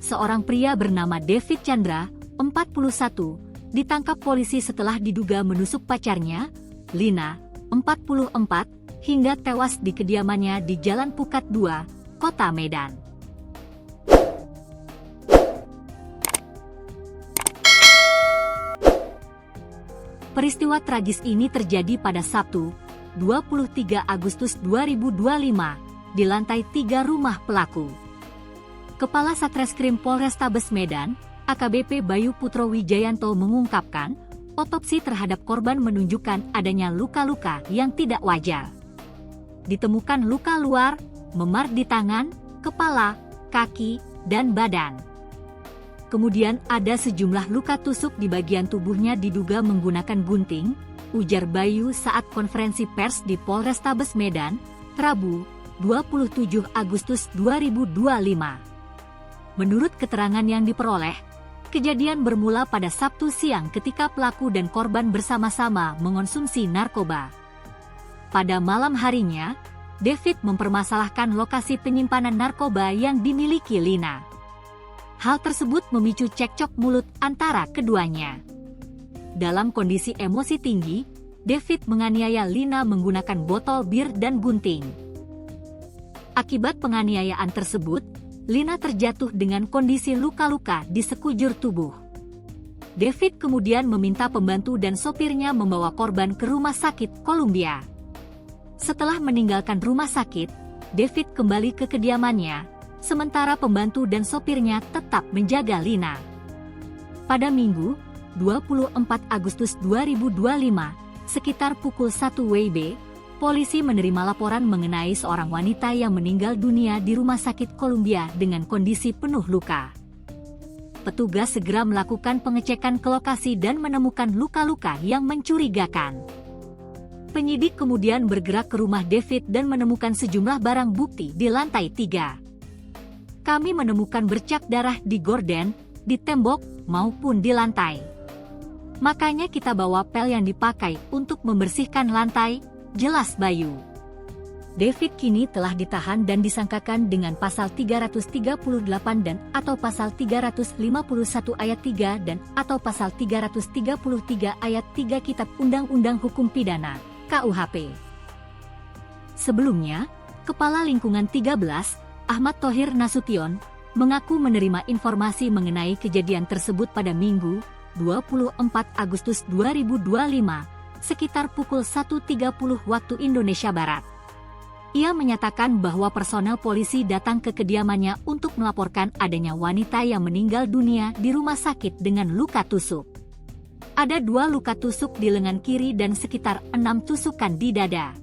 seorang pria bernama David Chandra, 41, ditangkap polisi setelah diduga menusuk pacarnya, Lina, 44, hingga tewas di kediamannya di Jalan Pukat 2, Kota Medan. Peristiwa tragis ini terjadi pada Sabtu, 23 Agustus 2025, di lantai 3 rumah pelaku. Kepala Satreskrim Polrestabes Medan, AKBP Bayu Putro Wijayanto mengungkapkan, otopsi terhadap korban menunjukkan adanya luka-luka yang tidak wajar. Ditemukan luka luar, memar di tangan, kepala, kaki, dan badan. Kemudian ada sejumlah luka tusuk di bagian tubuhnya diduga menggunakan gunting, ujar Bayu saat konferensi pers di Polrestabes Medan, Rabu, 27 Agustus 2025. Menurut keterangan yang diperoleh, kejadian bermula pada Sabtu siang ketika pelaku dan korban bersama-sama mengonsumsi narkoba. Pada malam harinya, David mempermasalahkan lokasi penyimpanan narkoba yang dimiliki Lina. Hal tersebut memicu cekcok mulut antara keduanya. Dalam kondisi emosi tinggi, David menganiaya Lina menggunakan botol bir dan gunting. Akibat penganiayaan tersebut, Lina terjatuh dengan kondisi luka-luka di sekujur tubuh. David kemudian meminta pembantu dan sopirnya membawa korban ke rumah sakit Columbia. Setelah meninggalkan rumah sakit, David kembali ke kediamannya, sementara pembantu dan sopirnya tetap menjaga Lina. Pada Minggu, 24 Agustus 2025, sekitar pukul 1 WIB, polisi menerima laporan mengenai seorang wanita yang meninggal dunia di Rumah Sakit Columbia dengan kondisi penuh luka. Petugas segera melakukan pengecekan ke lokasi dan menemukan luka-luka yang mencurigakan. Penyidik kemudian bergerak ke rumah David dan menemukan sejumlah barang bukti di lantai 3. Kami menemukan bercak darah di gorden, di tembok, maupun di lantai. Makanya kita bawa pel yang dipakai untuk membersihkan lantai, jelas Bayu. David kini telah ditahan dan disangkakan dengan pasal 338 dan atau pasal 351 ayat 3 dan atau pasal 333 ayat 3 Kitab Undang-Undang Hukum Pidana, KUHP. Sebelumnya, Kepala Lingkungan 13, Ahmad Thohir Nasution, mengaku menerima informasi mengenai kejadian tersebut pada Minggu, 24 Agustus 2025, sekitar pukul 1.30 waktu Indonesia Barat. Ia menyatakan bahwa personel polisi datang ke kediamannya untuk melaporkan adanya wanita yang meninggal dunia di rumah sakit dengan luka tusuk. Ada 2 luka tusuk di lengan kiri dan sekitar 6 tusukan di dada.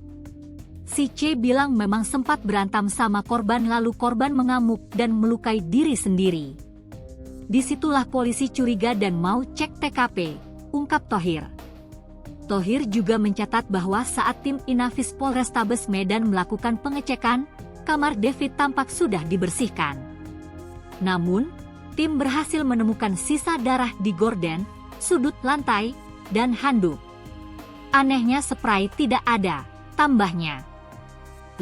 Si C bilang memang sempat berantem sama korban lalu korban mengamuk dan melukai diri sendiri. Disitulah polisi curiga dan mau cek TKP, ungkap Thohir. Thohir juga mencatat bahwa saat tim Inafis Polrestabes Medan melakukan pengecekan, kamar David tampak sudah dibersihkan. Namun, tim berhasil menemukan sisa darah di gorden, sudut lantai, dan handuk. Anehnya spray tidak ada, tambahnya.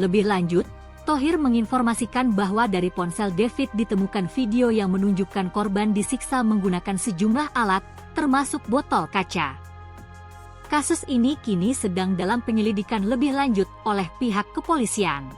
Lebih lanjut, Thohir menginformasikan bahwa dari ponsel David ditemukan video yang menunjukkan korban disiksa menggunakan sejumlah alat, termasuk botol kaca. Kasus ini kini sedang dalam penyelidikan lebih lanjut oleh pihak kepolisian.